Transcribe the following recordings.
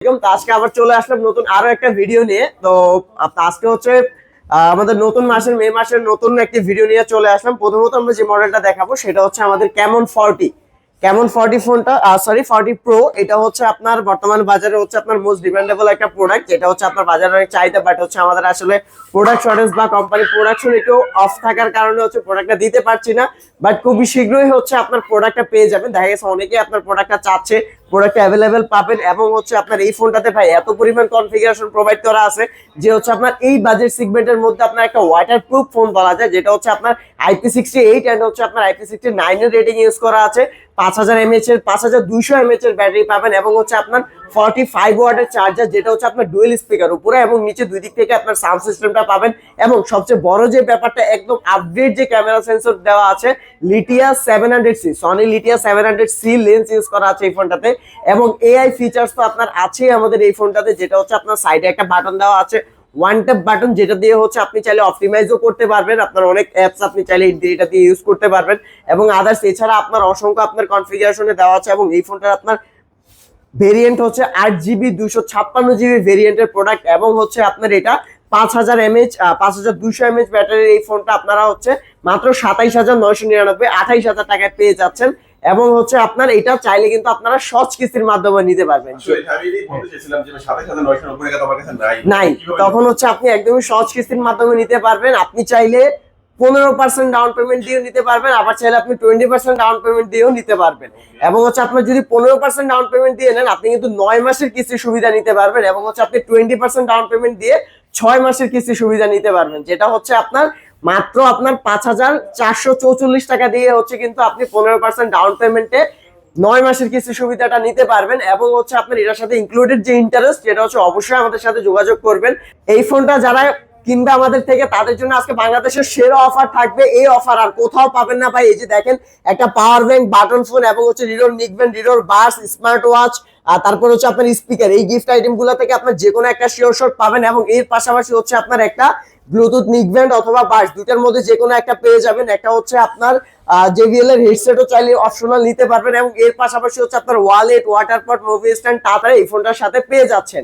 তো আজকে আবার চলে আসলাম নতুন আরো একটা ভিডিও নিয়ে। তো আজকে হচ্ছে আমাদের নতুন মাসের মে মাসের নতুন একটি ভিডিও নিয়ে চলে আসলাম। প্রথমত আমরা যে মডেলটা দেখাবো সেটা হচ্ছে আমাদের ক্যামন 40 ফোনটা, সরি 40 প্রো। এটা হচ্ছে আপনার বর্তমান বাজারে হচ্ছে আপনার মোস্ট ডিমান্ডেবল একটা প্রোডাক্ট, যেটা হচ্ছে আপনার বাজারে অনেক চাহিদা, বাট হচ্ছে আমাদের আসলে প্রোডাক্ট শর্টেজ বা কোম্পানি প্রোডাকশন একটু অফ থাকার কারণে হচ্ছে প্রোডাক্টটা দিতে পারছি না। বাট খুবই শীঘ্রই হচ্ছে আপনার প্রোডাক্টটা পেয়ে যাবেন। দেখা গেছে অনেকেই আপনার প্রোডাক্টটা চাচ্ছে, প্রোডাক্ট অ্যাভেলেবেল পাবেন। এবং হচ্ছে আপনার এই ফোনটাতে ভাই এত পরিমাণ কনফিগারেশন প্রোভাইড করা আছে যে হচ্ছে আপনার এই বাজেট সেগমেন্টের মধ্যে আপনার একটা ওয়াটার প্রুফ ফোন বলা যায়, যেটা হচ্ছে আপনার IP68 এন্ড হচ্ছে আপনার IP69 এর রেটিং ইউজ করা আছে। 5000 mAh এর 5200 mAh এর ব্যাটারি পাবেন এবং হচ্ছে আপনার 45 ওয়াটের চার্জার, যেটা হচ্ছে আপনার ডুয়েল স্পিকার, উপরে এবং নিচে দুই দিক থেকে আপনার সাউন্ড সিস্টেমটা পাবেন। এবং সবচেয়ে বড় যে ব্যাপারটা, একদম আপডেট যে ক্যামেরা সেন্সর দেওয়া আছে, Lytia 700C, Sony Lytia 700C lens use করা আছে এই ফোনটাতে। এবং এআই ফিচার্স তো আপনার আছে আমাদের এই ফোনটাতে, যেটা হচ্ছে আপনার সাইডে একটা বাটন দেওয়া আছে, ওয়ান ট্যাপ বাটন, যেটা দিয়ে হচ্ছে আপনি চাইলে অপটিমাইজও করতে পারবেন। আপনার অনেক অ্যাপস আপনি চাইলে এটা দিয়ে ইউজ করতে পারবেন এবং আদার্স। এছাড়া আপনার অসংখ্য আপনার কনফিগারেশনে দেওয়া আছে। এবং এই ফোনটার আপনার ভেরিয়েন্ট হচ্ছে 8GB 256GB ভেরিয়েন্টের প্রোডাক্ট। এবং হচ্ছে আপনার এটা 5000 mAh 5200 mAh ব্যাটারির এই ফোনটা আপনারা হচ্ছে মাত্র 27999 28000 টাকায় পেয়ে যাচ্ছেন। এবং হচ্ছে আপনার এটা চাইলে কিন্তু আপনারা সহজ কিস্তির মাধ্যমে নিতে পারবেন। নাই, তখন হচ্ছে আপনি একদমই সহজ কিস্তির মাধ্যমে নিতে পারবেন। আপনি চাইলে 15% ডাউন পেমেন্ট দিয়েও নিতে পারবেন, আবার চাইলে আপনি 20% ডাউন পেমেন্ট দিয়েও নিতে পারবেন। এবং হচ্ছে আপনার যদি 15% ডাউন পেমেন্ট দিয়ে নেন, আপনি কিন্তু 9 মাসের কিস্তির সুবিধা নিতে পারবেন। এবং হচ্ছে আপনি 20% ডাউন পেমেন্ট দিয়ে 6 মাসের কিস্তির সুবিধা নিতে পারবেন, যেটা হচ্ছে আপনার মাত্র আপনার 5444 টাকা দিয়ে হচ্ছে কিন্তু আপনি 15% ডাউন পেমেন্টে 9 মাসের কিস্তি সুবিধাটা নিতে পারবেন। এবং হচ্ছে আপনার এটার সাথে ইনক্লুডেড যে ইন্টারেস্ট, যেটা হচ্ছে অবশ্যই আমাদের সাথে যোগাযোগ করবেন। এই ফোনটা যারা কিনবে আমাদের থেকে, তাদের জন্য আজকে বাংলাদেশের সেরা অফার থাকবে। এই অফার আর কোথাও পাবেন না ভাই। এই যে দেখেন, একটা পাওয়ার ব্যাংক, বাটন ফোন এবং হচ্ছে রিডোর নিকবেন, রিডোর বাস, স্মার্ট ওয়াচ, আর তারপর হচ্ছে আপনার স্পিকার, এই গিফট আইটেম গুলো থেকে আপনার যে কোনো একটা শিওর শট পাবেন। এবং এর পাশাপাশি হচ্ছে আপনার একটা ব্লুটুথ নিকব্যান্ড অথবা বাস, দুটার মধ্যে যে কোনো একটা পেয়ে যাবেন। একটা হচ্ছে আপনার JBL এর হেডসেটও চাইলে অপশনাল নিতে পারবেন। এবং এর পাশাপাশি হচ্ছে আপনার ওয়ালেট, ওয়াটার পট, মুভি স্ট্যান্ড তাড়াতাড়ি এই ফোনটার সাথে পেয়ে যাচ্ছেন।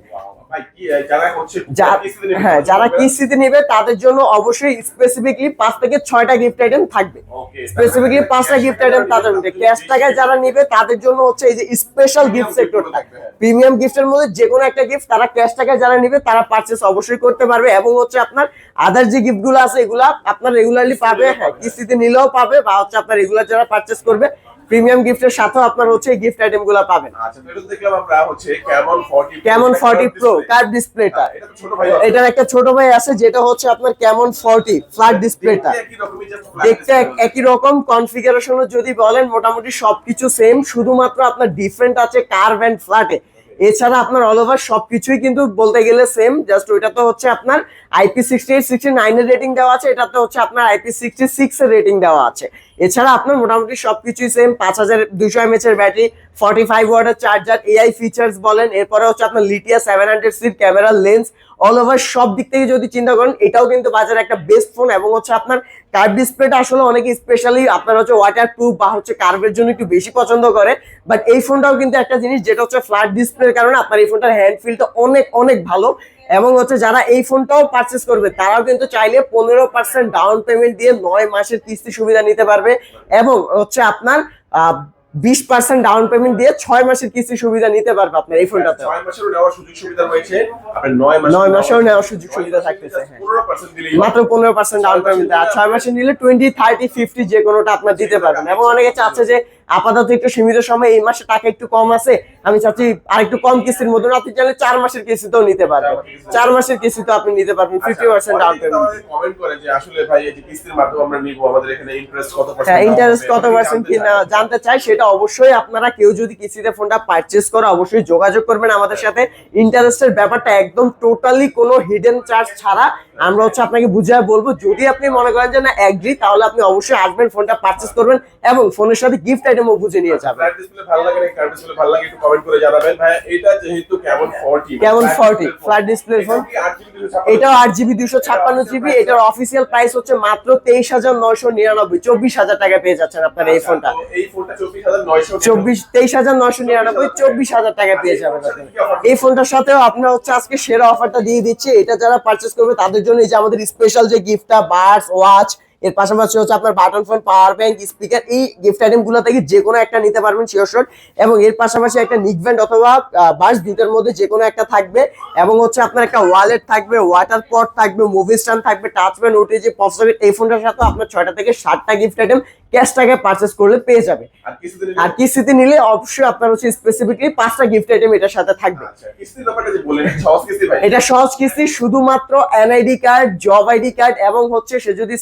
যারা কিস্তিতে নেবে তাদের জন্য অবশ্যই স্পেসিফিকলি 5 থেকে 6টা গিফট আইটেম থাকবে। স্পেসিফিকলি 5টা গিফট আইটেম তাদের মধ্যে। ক্যাশ টাকায় যারা নেবে তাদের জন্য হচ্ছে এই যে স্পেশাল গিফট সেক্টর থাকবে। প্রিমিয়াম গিফটের মধ্যে যে কোনো একটা গিফট তারা ক্যাশ টাকায় যারা নেবে তারা পারচেজ অবশ্যই করতে পারবে। এবং হচ্ছে আপনার আদার যে গিফটগুলো আছে এগুলা আপনার রেগুলারলি পাবে, হ্যাঁ কিস্তিতে নিলেও পাবে, বা হচ্ছে আপনার রেগুলার যারা পারচেজ করবে প্রিমিয়াম গিফটের সাথেও আপনার হচ্ছে এই গিফট আইটেমগুলো পাবেন। আচ্ছা, তো এটা দেখলাম আমরা হচ্ছে ক্যামন 40 প্রো কার্ভ ডিসপ্লেটা। এটার একটা ছোট ভাই আছে যেটা হচ্ছে আপনার ক্যামন 40 ফ্ল্যাট ডিসপ্লেটা। দেখতে একই রকম, কনফিগারেশনও যদি বলেন মোটামুটি সবকিছু সেম, শুধুমাত্র আপনার ডিফারেন্ট আছে কার্ভ এন্ড ফ্ল্যাটে। এছাড়া আপনার অল ওভার সবকিছুই কিন্তু বলতে গেলে সেম, জাস্ট ওইটা তো হচ্ছে আপনার IP68 69 এর রেটিং দেওয়া আছে, এটাতে হচ্ছে আপনার IP66 এর রেটিং দেওয়া আছে। এছাড়া আপনার মোটামুটি সবকিছুই সেম। 5200 mAh এর ব্যাটারি, 45 ওয়াটের চার্জার, এআই ফিচার্স বলেন, এরপরে হচ্ছে আপনার লিটিয়া 700C camera lens, all over সব দিক থেকে যদি চিন্তা করেন এটাও কিন্তু বাজারে একটা বেস্ট ফোন। এবং হচ্ছে আপনার কার্ভ ডিসপ্লেটা আসলে অনেকে স্পেশালি আপনার হচ্ছে ওয়াটার প্রুফ বা হচ্ছে কার্ভের জন্য একটু বেশি পছন্দ করে। বাট এই ফোনটাও কিন্তু একটা জিনিস, যেটা হচ্ছে ফ্ল্যাট ডিসপ্লের কারণে আপনার এই ফোনটার হ্যান্ড ফিলটা অনেক অনেক ভালো। এবং হচ্ছে যারা এই ফোনটাও পারচেস করবে তারাও কিন্তু চাইলে 15% ডাউন পেমেন্ট দিয়ে 9 মাসের কিস্তি সুবিধা নিতে পারবে। এবং হচ্ছে আপনার 20% ডাউন পেমেন্ট দিয়ে 6 মাসের কিস্তি সুবিধা নিতে পারবে আপনার এই ফোনটাতে। 6 মাসেরও নেওয়ার সুযোগ সুবিধা রয়েছে, আপনার 9 মাসেরও নেওয়ার সুযোগ সুবিধা থাকতেছে। হ্যাঁ, 15% দিলেই মাত্র 15% ডাউন পেমেন্ট, আর 6 মাসে নিলে 20 30 50 যে কোনোটা আপনার দিতে পারবেন। এবং অনেকে চাচ্ছে যে আপাতত একটু সীমিত সময়, এই মাসে টাকা একটু কম আছে, আমি চাচ্ছি আর একটু কম কিস্তির মধ্যে, আপনি চাইলে 4 মাসের কিস্তিতেও নিতে পারবেন। 4 মাসের কিস্তিতে আপনি নিতে পারবেন 50% ডাউন পেমেন্ট। কমেন্ট করে যে আসলে ভাই এই যে কিস্তির মাধ্যমে আমরা নিব, আমাদের এখানে ইন্টারেস্ট কত পার্সেন্ট, হ্যাঁ ইন্টারেস্ট কত পার্সেন্ট কিনা জানতে চাই, সেটা অবশ্যই আপনারা কেউ যদি কিস্তিতে ফোনটা পারচেজ করে অবশ্যই যোগাযোগ করবেন আমাদের সাথে। ইন্টারেস্টের ব্যাপারটা একদম টোটালি কোনো হিডেন চার্জ ছাড়া আমরা হচ্ছে আপনাকে বুঝিয়ে বলবো। যদি আপনি মনে করেন যে না এগ্রি, তাহলে আপনি অবশ্যই আসবেন, ফোনটা পারচেজ করবেন এবং ফোনের সাথে গিফট আইটেমও বুঝে নিয়ে যাবেন। ফ্ল্যাট ডিসপ্লে ভালো লাগে না কার্ভ ডিসপ্লে ভালো লাগে একটু কমেন্ট করে জানাবেন। ভাই এটা যেহেতু ক্যামন 40 ফ্ল্যাট ডিসপ্লে ফোন, এটাও 8GB 256GB। এটার অফিসিয়াল প্রাইস হচ্ছে মাত্র 23,999, 24,000 টাকা পেয়ে যাচ্ছেন আপনারা এই ফোনটা। এই ফোনটা 24,900, 23,999, 24,000 টাকা পেয়ে যাবেন আপনারা। এই ফোনটার সাথেও আপনারা হচ্ছে আজকে সেরা অফারটা দিয়ে দিচ্ছি। এটা যারা পারচেজ করবে তাদের জন্য এই যে আমাদের স্পেশাল যে গিফটটা, বাডস, ওয়াচ, এর পাশাপাশি হচ্ছে আপনার button phone, power bank, speaker, এই গিফট আইটেম গুলো থেকে যে কোনো একটা নিতে পারবেন শিওর শট। এবং এর পাশাপাশি একটা নিক ব্যান্ড অথবা বাস, দুটোর মধ্যে যে কোনো একটা থাকবে। এবং হচ্ছে আপনার একটা ওয়ালেট থাকবে, ওয়াটার পট থাকবে, মুভি স্ট্যান্ড থাকবে, touch pan, OTG, pop socket. এই ফোনটার সাথে আপনার 6টা থেকে 7টা গিফট আইটেম ক্যাশ টাকায় পারচেজ করলে পেয়ে যাবে। আর কিস্তিতে নিলে অবশ্যই আপনার হচ্ছে স্পেসিফিকলি 5টা গিফট আইটেম এটার সাথে থাকবে। কিস্তির ব্যাপারটা যে বললেন, সহজ কিস্তি ভাই? এটা সহজ কিস্তি, শুধুমাত্র NID card, job ID card এবং হচ্ছে সে যদি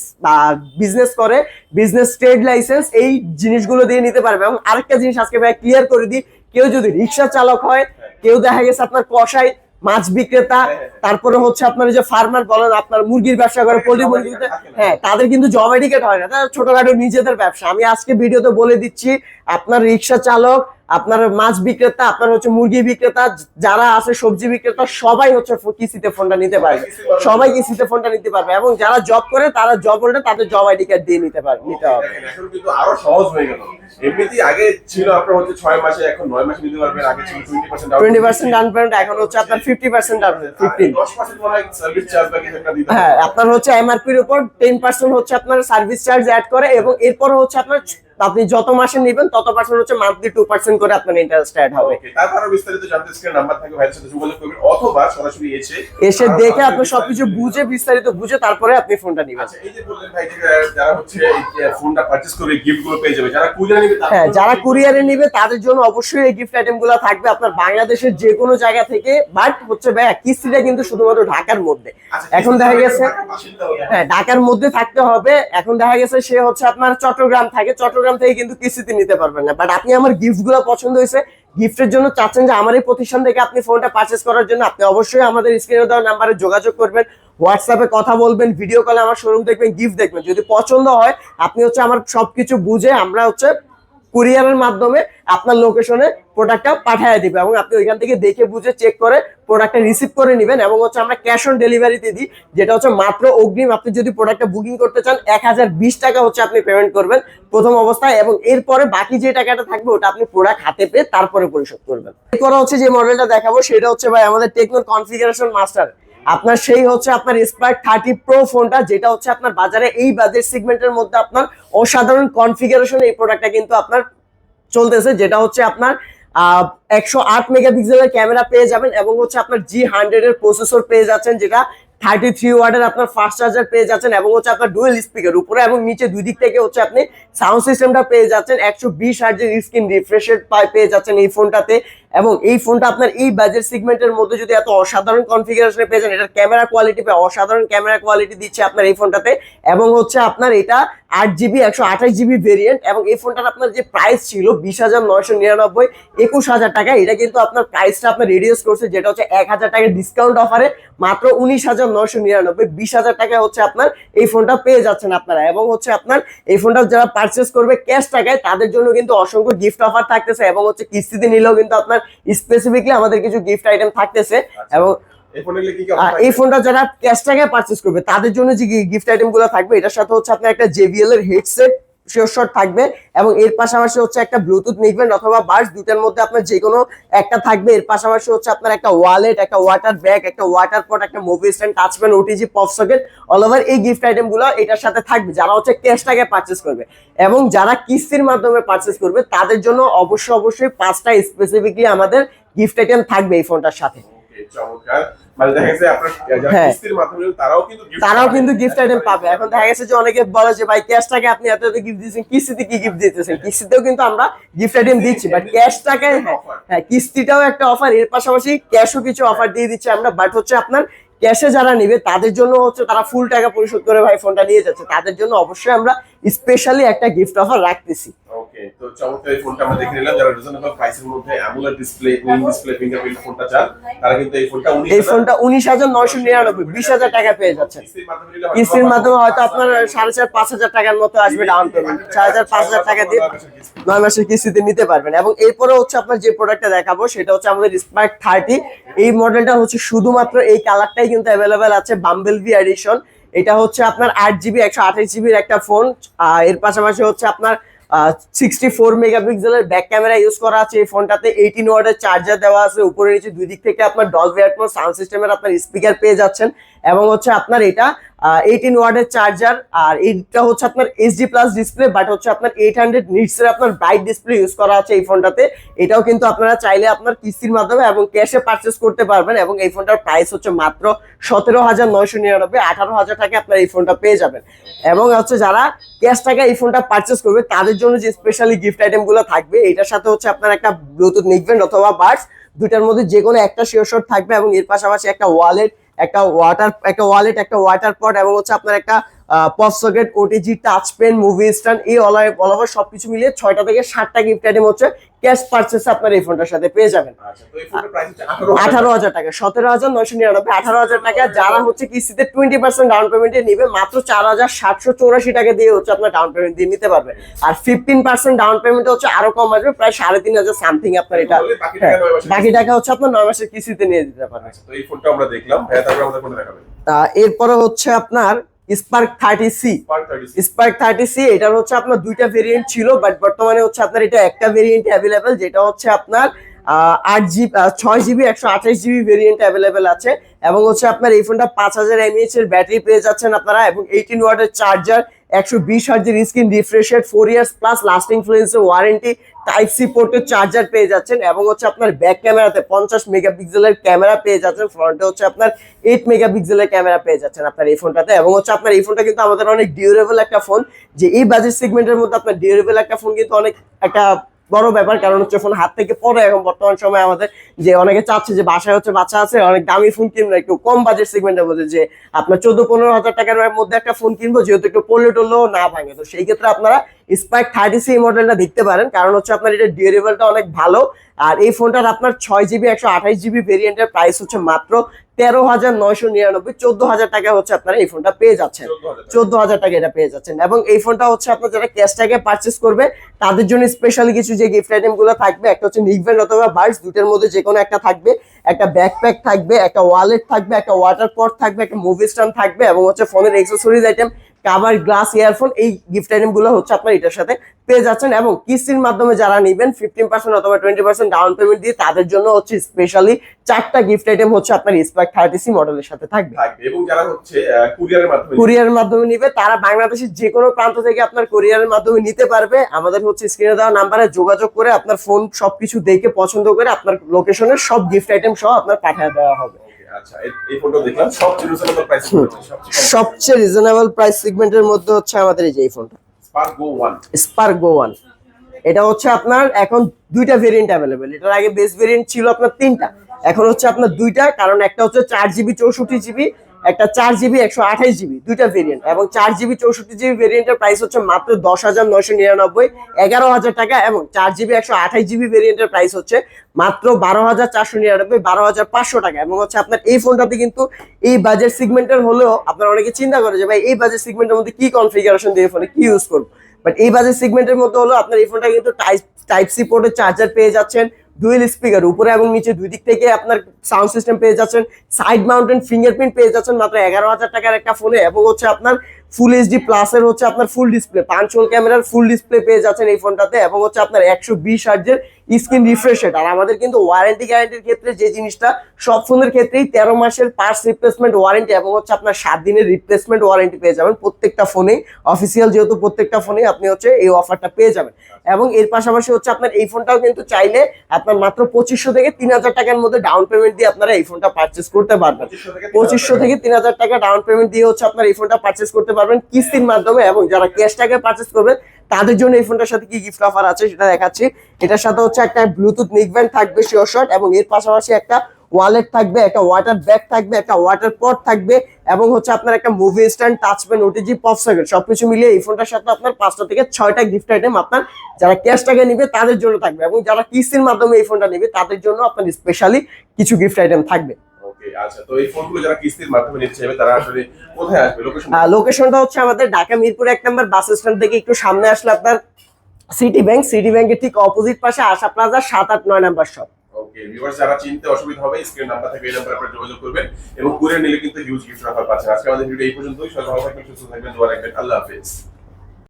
বিজনেস করে বিজনেস ট্রেড লাইসেন্স, এই জিনিসগুলো দিয়ে নিতে পারবে। এবং আরেকটা জিনিস আজকে ভাই ক্লিয়ার করে দিই, কেউ যদি রিক্সা চালক হয়, কেউ দেখা গেছে আপনার কসাই, মাছ বিক্রেতা, তারপরে হচ্ছে আপনার যে ফার্মার বলেন, আপনার মুরগির ব্যবসা করে, পোল্ট্রি মুরগিতে, হ্যাঁ, তাদের কিন্তু জব আইডি কার্ড হয় না, তারা ছোটখাটো নিজেদের ব্যবসা। আমি আজকে ভিডিওতে বলে দিচ্ছি, আপনার রিক্সা চালক, আপনার মাছ বিক্রেতা, আপনার হচ্ছে মুরগি বিক্রেতা, যারা আছে সবজি বিক্রেতা, সবাই হচ্ছে কিস্তিতে ফোনটা নিতে পারবে। সবাই কিস্তিতে ফোনটা নিতে পারবে। এবং যারা জব করে তারা জব হোল্ডার, তাদের জব আইডি কার্ড দিয়ে নিতে পারবে, নিতে হবে। এখন কিন্তু আরো সহজ হয়ে গেল। এমনিতেই আগে ছিল আপনার হচ্ছে 6 মাসে, এখন 9 মাসে নিতে পারবেন। আগে ছিল 20% ডাউন পেমেন্ট, এখন হচ্ছে আপনার 50% ডাউন পেমেন্ট, 15। 10% মনে হয় সার্ভিস চার্জ বাকি একটা দিতে হবে। হ্যাঁ, আপনার হচ্ছে এমআরপির উপর 10% হচ্ছে আপনার সার্ভিস চার্জ অ্যাড করে। এবং এরপর হচ্ছে আপনার আপনি যত মাসে নেবেন তত পার্সেন্ট হচ্ছে মান্থলি 2% করে আপনার ইন্টারেস্ট অ্যাড হবে। তারপরে বিস্তারিত জানতে স্ক্রিনে নাম্বার থাকে, ভাইয়ের সাথে যোগাযোগ করবেন অথবা সরাসরি এসে দেখে আপনি সবকিছু বুঝে, বিস্তারিত বুঝে তারপরে আপনি ফোনটা নেবেন। আচ্ছা, এই যে বললেন ভাই যে যারা হচ্ছে এই ফোনটা পারচেজ করবে গিফট গুলো পেয়ে যাবে, যারা কুরিয়ারে নেবে হ্যাঁ, যারা কুরিয়ারে নেবে তাদের জন্য অবশ্যই এই গিফট আইটেম গুলো থাকবে আপনার বাংলাদেশের যে কোনো জায়গা থেকে। বাট হচ্ছে ভাই কিস্তিটা কিন্তু শুধুমাত্র ঢাকার মধ্যে। এখন দেখা গেছে, হ্যাঁ, ঢাকার মধ্যে থাকতে হবে। এখন দেখা গেছে সে হচ্ছে আপনার চট্টগ্রাম থাকে, চট্টগ্রাম থেকে কিন্তু কিস্তিতে নিতে পারবেন না। বাট আপনি আমার গিফট গুলো পছন্দ হয়েছে, গিফটের জন্য চাচ্ছেন যে আমার এই প্রতিষ্ঠান থেকে আপনি ফোনটা পারচেজ করার জন্য, আপনি অবশ্যই আমাদের স্ক্রিনে দেওয়া নাম্বারে যোগাযোগ করবেন, হোয়াটসঅ্যাপে কথা বলবেন, ভিডিও কলে আমার শোরুম দেখবেন, গিফট দেখবেন। যদি পছন্দ হয় আপনি হচ্ছে আমার সবকিছু বুঝে আমরা হচ্ছে কুরিয়ারের মাধ্যমে আপনার লোকেশনে প্রোডাক্টটা পাঠিয়ে দিবে। এবং আপনি ওইখান থেকে দেখে বুঝে চেক করে প্রোডাক্টটা রিসিভ করে নেবেন। এবং হচ্ছে আমরা ক্যাশ অন ডেলিভারিতে দিই, যেটা হচ্ছে মাত্র অগ্রিম। আপনি যদি প্রোডাক্টটা বুকিং করতে চান 1020 টাকা হচ্ছে আপনি পেমেন্ট করবেন প্রথম অবস্থায়, এবং এরপরে বাকি যে টাকাটা থাকবে ওটা আপনি প্রোডাক্ট হাতে পেয়ে তারপরে পরিশোধ করবেন। এরপর হচ্ছে যে মডেলটা দেখাবো সেটা হচ্ছে ভাই আমাদের টেকনো কনফিগারেশন মাস্টার। আপনার সেই হচ্ছে আপনার স্পার্ক 30 প্রো ফোনটা, যেটা হচ্ছে আপনার বাজারে এই বাজেট সেগমেন্টের মধ্যে আপনার অসাধারণ কনফিগারেশন এই প্রোডাক্টটা কিন্তু আপনার চলতেছে। যেটা হচ্ছে আপনার 108 মেগাপিক্সেলের ক্যামেরা পেয়ে যাবেন, এবং হচ্ছে আপনার G100 এর প্রসেসর পেয়ে যাচ্ছেন, যেটা 33 ওয়াটের আপনার ফাস্ট চার্জার পেয়ে যাচ্ছেন, এবং হচ্ছে আপনার ডুয়েল স্পিকার উপরে এবং নিচে দুই দিক থেকে হচ্ছে আপনি সাউন্ড সিস্টেমটা পেয়ে যাচ্ছেন। 120 হার্জের স্ক্রিন রিফ্রেশ রেট পেয়ে যাচ্ছেন এই ফোনটাতে। এবং এই ফোনটা আপনার এই বাজেট সেগমেন্টের মধ্যে যদি এত অসাধারণ কনফিগারেশনে পেয়ে যান, এটার ক্যামেরা কোয়ালিটি অসাধারণ ক্যামেরা কোয়ালিটি দিচ্ছে আপনার এই ফোনটাতে। এবং হচ্ছে আপনার এটা 8GB 128GB ভেরিয়েন্ট। এবং এই ফোনটার আপনার যে প্রাইস ছিল 20,999, 21,000 টাকা, এটা কিন্তু আপনার প্রাইসটা আপনার রিডিউস করছে, যেটা হচ্ছে 1,000 টাকা ডিসকাউন্ট অফারে মাত্র 19,999, 20,000 টাকা হচ্ছে আপনার এই ফোনটা পেয়ে যাচ্ছেন আপনারা। এবং হচ্ছে আপনার এই ফোনটা যারা পারচেস করবে ক্যাশ টাকায় তাদের জন্য কিন্তু অসংখ্য গিফট অফার থাকতেছে, এবং হচ্ছে কিস্তিতে নিলেও কিন্তু আপনার স্পেসিফিকলি আমাদের কিছু গিফট আইটেম থাকতেছে। এবং এই ফোনটা যারা ক্যাশ টাকায় পারচেস করবে তাদের জন্য যে গিফট আইটেম গুলো থাকবে, এটার সাথে হচ্ছে আপনার একটা JBL এর হেডসেট শিওর শট থাকবে, এবং এর পাশাপাশি হচ্ছে একটা ব্লুটুথ নিকব্যান্ড অথবা বাস, দুটার মধ্যে আপনার যে কোনো একটা থাকবে। এর পাশাপাশি হচ্ছে আপনার একটা ওয়ালেট, একটা ওয়াটার ব্যাগ, একটা ওয়াটার পট, একটা movie stand, touch pan, OTG, pop socket, all over এই গিফট আইটেম গুলো এটার সাথে থাকবে যারা হচ্ছে ক্যাশ টাকায় পারচেস করবে। এবং যারা কিস্তির মাধ্যমে পারচেস করবে তাদের জন্য অবশ্যই 5টা স্পেসিফিকলি আমাদের গিফট আইটেম থাকবে এই ফোনটার সাথে। তারাও কিন্তু গিফট আইটেম পাবে। এখন দেখা গেছে যে অনেকে বলে যে ভাই ক্যাশ টাকা আপনি এত গিফট দিচ্ছেন, কিস্তিতে কি গিফট দিতেছেন? কিস্তিতেও কিন্তু আমরা গিফট আইটেম দিচ্ছি, বাট ক্যাশ টাকায় হ্যাঁ কিস্তিটাও একটা অফার, এর পাশাপাশি ক্যাশও কিছু অফার দিয়ে দিচ্ছি আমরা। বাট হচ্ছে আপনার ক্যাশে যারা নিবে তাদের জন্য হচ্ছে তারা ফুল টাকা পরিশোধ করে ভাই ফোনটা নিয়ে যাচ্ছে, তাদের জন্য অবশ্যই আমরা স্পেশালি একটা গিফট অফার রাখতেছি। ওকে, তো চমৎকার এই ফোনটা আমরা দেখে নিলাম। যারা রিজনেবল প্রাইসের মধ্যে AMOLED display, in display fingerprint ফোনটা চান, তারা কিন্তু এই ফোনটা এই ফোনটা 19,999 20,000 টাকা পেয়ে যাচ্ছেন। কিস্তির মাধ্যমে হয়তো আপনার 4,500-5,000 টাকার মতো আসবে ডাউন পেমেন্ট, 4,000-5,000 টাকা দিয়ে 9 মাসের কিস্তিতে নিতে পারবেন। এবং এরপরে হচ্ছে আপনার যে প্রোডাক্টটা দেখাবো সেটা হচ্ছে আমাদের স্পার্ক 30। এই মডেলটা হচ্ছে শুধুমাত্র এই কালারটাই কিন্তু অ্যাভেলেবেল আছে, বাম্বেলবি এডিশন। এটা হচ্ছে আপনার 8GB 128GB একটা ফোন। এর পাশাপাশি হচ্ছে আপনার 64 মেগাপিক্সেলের ব্যাক ক্যামেরা ইউজ করা আছে এই ফোনটাতে। 18 ওয়াটের চার্জার দেওয়া আছে, উপরে নিচে দুই দিক থেকে আপনার ডলবি অ্যাটমস সাউন্ড সিস্টেমের আপনার স্পিকার পেয়ে যাচ্ছেন। এবং হচ্ছে আপনার এটা 18 ওয়াটের চার্জার, আর এটা হচ্ছে আপনার এইচডি প্লাস ডিসপ্লে, বাট হচ্ছে আপনার 800 নিটস এর আপনার ব্রাইট ডিসপ্লে ইউজ করা আছে এই ফোনটাতে। এটাও কিন্তু আপনারা চাইলে আপনার কিস্তির মাধ্যমে এবং ক্যাশে পারচেস করতে পারবেন। এবং এই ফোনটার প্রাইস হচ্ছে মাত্র 17,999, 18,000 টাকায় আপনার এই ফোনটা পেয়ে যাবেন। এবং হচ্ছে যারা ক্যাশ টাকা এই ফোনটা পারচেস করবে তাদের জন্য যে স্পেশালি গিফট আইটেম গুলো থাকবে, এটার সাথে হচ্ছে আপনার একটা ব্লুটুথ নিকব্যান্ড অথবা বাডস, দুইটার মধ্যে যে কোনো একটা শিওর শট থাকবে। এবং এর পাশাপাশি একটা ওয়ালেট, একটা ওয়াটার পট, এবং হচ্ছে আপনার একটা pop socket, OTG, touch pen, movie stand, এই অল ওভার সবকিছু মিলিয়ে 6টা থেকে 7টা গিফট আইটেম হচ্ছে ক্যাশ পারচেস আপনার এই ফোনটার সাথে পেয়ে যাবেন। আচ্ছা, তো এই ফোনটার প্রাইস হচ্ছে 18,000 টাকা, 17,999, 18,000 টাকা। যারা হচ্ছে কিস্তিতে 20% ডাউন পেমেন্টে নিবে মাত্র 4,784 টাকা দিয়ে হচ্ছে আপনার ডাউন পেমেন্ট দিয়ে নিতে পারবে। আর 15% ডাউন পেমেন্ট হচ্ছে আরো কম আসবে, প্রায় 3,500 সামথিং আপনার এটা। বাকি টাকা হচ্ছে আপনার 9 মাসের কিস্তিতে নিয়ে দিতে পারবেন। তো এই ফোনটা আমরা দেখলাম, তারপর আমাদের কোনটা দেখাবেন? এরপরে হচ্ছে আপনার স্পার্ক 30C। স্পার্ক 30C এটার হচ্ছে আপনার দুইটা ভেরিয়েন্ট ছিল, বাট বর্তমানে হচ্ছে আপনার এটা একটা ভেরিয়েন্ট অ্যাভেলেবেল, যেটা হচ্ছে আপনার 6GB 128GB ভেরিয়েন্ট অ্যাভেলেবেল আছে। এবং হচ্ছে আপনার এই ফোনটা 5000 mAh এর ব্যাটারি পেয়ে যাচ্ছেন আপনারা, এবং 18 ওয়াটের চার্জার, 120 হার্জের screen refresh rate, 4 years plus lasting ফ্লুয়েন্সের ওয়ারেন্টি, টাইপ সি পোর্টের চার্জার পেয়ে যাচ্ছেন। এবং হচ্ছে আপনার ব্যাক ক্যামেরাতে 50 মেগাপিক্সেলের ক্যামেরা পেয়ে যাচ্ছেন, ফ্রন্টে হচ্ছে আপনার 8 মেগাপিক্সেলের ক্যামেরা পেয়ে যাচ্ছেন আপনার এই ফোনটাতে। এবং হচ্ছে আপনার এই ফোনটা কিন্তু আমাদের অনেক ডিউরেবল একটা ফোন, যে এই বাজেট সেগমেন্টের মধ্যে আপনার ডিউরেবল একটা ফোন কিন্তু অনেক একটা বড় ব্যাপার। কারণ হচ্ছে ফোন হাত থেকে পড়ে এখন বর্তমান সময় আমাদের, যে অনেকে চাচ্ছে যে বাসায় হচ্ছে বাচ্চা আছে, অনেক দামি ফোন কিনবো একটু কম বাজেট সেগমেন্টের মধ্যে, যে আপনার 14-15 হাজার টাকার মধ্যে একটা ফোন কিনবো যেহেতু একটু পড়লে টললেও না ভাঙে। তো সেই ক্ষেত্রে আপনারা স্পার্ক 30C মডেলটা দেখতে পারেন, কারণ হচ্ছে আপনার এটা ডিউরেবলটা অনেক ভালো। আর এই ফোনটার আপনার 6GB 128GB ভেরিয়েন্টের প্রাইস হচ্ছে মাত্র 13,999, 14,000 টাকা হচ্ছে আপনারা এই ফোনটা পেয়ে যাচ্ছেন। 14,000 টাকা এটা পেয়ে যাচ্ছেন। এবং এই ফোনটা হচ্ছে আপনার যারা ক্যাশ টাকায় পারচেস করবে তাদের জন্য স্পেশালি কিছু যে গিফট আইটেম গুলো থাকবে, একটা হচ্ছে নিকব্যান্ড অথবা বাডস, দুটোর মধ্যে যে কোনো একটা থাকবে, একটা ব্যাকপ্যাক থাকবে, একটা ওয়ালেট থাকবে, একটা ওয়াটার পট থাকবে, একটা মুভি স্ট্যান্ড থাকবে, এবং হচ্ছে ফোনের accessories item, cover, glass, earphone, এই গিফট আইটেম গুলো হচ্ছে আপনার এটার সাথে পেয়ে যাচ্ছেন। এবং কিস্তির মাধ্যমে যারা নেবেন 15% অথবা 20% ডাউন পেমেন্ট দিয়ে, তাদের জন্য হচ্ছে স্পেশালি 4টা গিফট আইটেম হচ্ছে আপনার স্পার্ক 30C মডেলের সাথে থাকবে। এবং যারা হচ্ছে কুরিয়ারের মাধ্যমে নিবে, তারা বাংলাদেশের যে কোনো প্রান্ত থেকে আপনার কুরিয়ারের মাধ্যমে নিতে পারবে। আমাদের হচ্ছে স্ক্রিনে দেওয়া নাম্বারে যোগাযোগ করে আপনার ফোন সবকিছু দেখে পছন্দ করে আপনার লোকেশনের সব গিফট আইটেম সহ আপনার পাঠিয়ে দেওয়া হবে। আচ্ছা, এই ফোনটা দেখলাম সবচেয়ে রিজনেবল প্রাইস সেগমেন্টের মধ্যে হচ্ছে আমাদের এই যে এই ফোনটা স্পার্ক গো 1। এটা হচ্ছে আপনার এখন দুইটা ভেরিয়েন্ট অ্যাভেলেবেল। এটার আগে বেস ভেরিয়েন্ট ছিল আপনার 3টা, এখন হচ্ছে আপনার 2টা। কারণ একটা হচ্ছে 4GB 64GB, একটা 4GB 128GB, দুইটা ভেরিয়েন্ট। এবং 4GB 64GB ভেরিয়েন্টের প্রাইস হচ্ছে মাত্র 10,999, 11,000 টাকা। এবং 4GB 128GB ভেরিয়েন্টের প্রাইস হচ্ছে মাত্র 12,499, 12,500 টাকা। এবং হচ্ছে আপনার এই ফোনটাতে কিন্তু এই বাজেট সেগমেন্টের হলেও আপনারা অনেকে চিন্তা করে যে ভাই এই বাজেট সেগমেন্টের মধ্যে কি কনফিগারেশন দিয়ে ফোনে কি ইউজ করবো, বাট এই বাজেট সেগমেন্টের মধ্যে হলো আপনার এই ফোনটা কিন্তু টাইপ সি পোর্টের চার্জার পেয়ে যাচ্ছেন, ডুয়েল স্পিকার উপরে এবং নিচে দুই দিক থেকে আপনার সাউন্ড সিস্টেম পেয়ে যাচ্ছেন, সাইড মাউন্টেন ফিঙ্গারপ্রিন্ট পেয়ে যাচ্ছেন মাত্র 11,000 টাকার একটা ফোনে। এবং হচ্ছে আপনার ফুল এইচডি প্লাসের হচ্ছে আপনার ফুল ডিসপ্লে, 5 হোল ক্যামেরার ফুল ডিসপ্লে পেয়ে যাচ্ছেন এই ফোনটাতে। এবং হচ্ছে আপনার 120 হার্জের স্ক্রিন রিফ্রেশ রেট। আর আমাদের কিন্তু ওয়ারেন্টি গ্যারান্টির ক্ষেত্রে যে জিনিসটা সব ফোনের ক্ষেত্রেই 13 মাসের পার্টস রিপ্লেসমেন্ট ওয়ারেন্টি, এবং হচ্ছে আপনার 7 দিনের রিপ্লেসমেন্ট ওয়ারেন্টি পেয়ে যাবেন প্রত্যেকটা ফোনেই। অফিসিয়াল যেহেতু প্রত্যেকটা ফোনেই আপনি হচ্ছে এই অফারটা পেয়ে যাবেন। এবং এর পাশাপাশি হচ্ছে আপনার এই ফোনটাও কিন্তু চাইলে আপনার মাত্র 2500 থেকে 3,000 টাকার মধ্যে ডাউন পেমেন্ট দিয়ে আপনারা এই ফোনটা পারচেস করতে পারবেন। 2500 থেকে 3,000 টাকা ডাউন পেমেন্ট দিয়ে হচ্ছে আপনার এই ফোনটা পারচেস করতে পারবেন কিস্তির মাধ্যমে। এবং যারা ক্যাশ টাকায় পারচেস করবেন তাদের জন্য এই ফোনটার সাথে কি গিফট অফার আছে সেটা দেখাচ্ছি। এটার সাথে হচ্ছে একটা ব্লুটুথ নিকব্যান্ড থাকবে শিওর শট, এবং এর পাশাপাশি একটা ওয়ালেট থাকবে, একটা ওয়াটার ব্যাগ থাকবে, একটা ওয়াটার পট থাকবে, এবং হচ্ছে আপনার একটা movie stand, touch pen, OTG, pop socket সবকিছু মিলিয়ে এই ফোনটার সাথে আপনার 5টা থেকে 6টা গিফট আইটেম আপনার যারা ক্যাশ টাকা নিবে তাদের জন্য থাকবে, এবং যারা কিস্তির মাধ্যমে এই ফোনটা নেবে তাদের জন্য আপনার স্পেশালি কিছু গিফট আইটেম থাকবে। ওকে, আচ্ছা, তো এই ফোনগুলো যারা কিস্তির মাধ্যমে নিতে চাইবে তারা আসলে কোথায় আসবে, লোকেশন? লোকেশনটা হচ্ছে আমাদের ঢাকা মিরপুর 1 নম্বর বাস স্ট্যান্ড থেকে একটু সামনে আসলে আপনার সিটি ব্যাংকের ঠিক অপোজিট পাশে Asha plaza 7, 8, 9 number shop. Okay viewers, যারা চিনতে অসুবিধা হবে স্ক্রিন নাম্বার থেকে এই নাম্বারে আপনারা যোগাযোগ করবেন, এবং কুরিয়ার নিলে কিন্তু হিউজ গিফট অফার পাচ্ছেন। আজকে আমাদের ভিডিও এই পর্যন্তই। সবাই ভালো থাকবেন, সুস্থ থাকবেন, দোয়া রাখবেন। আল্লাহ হাফেজ।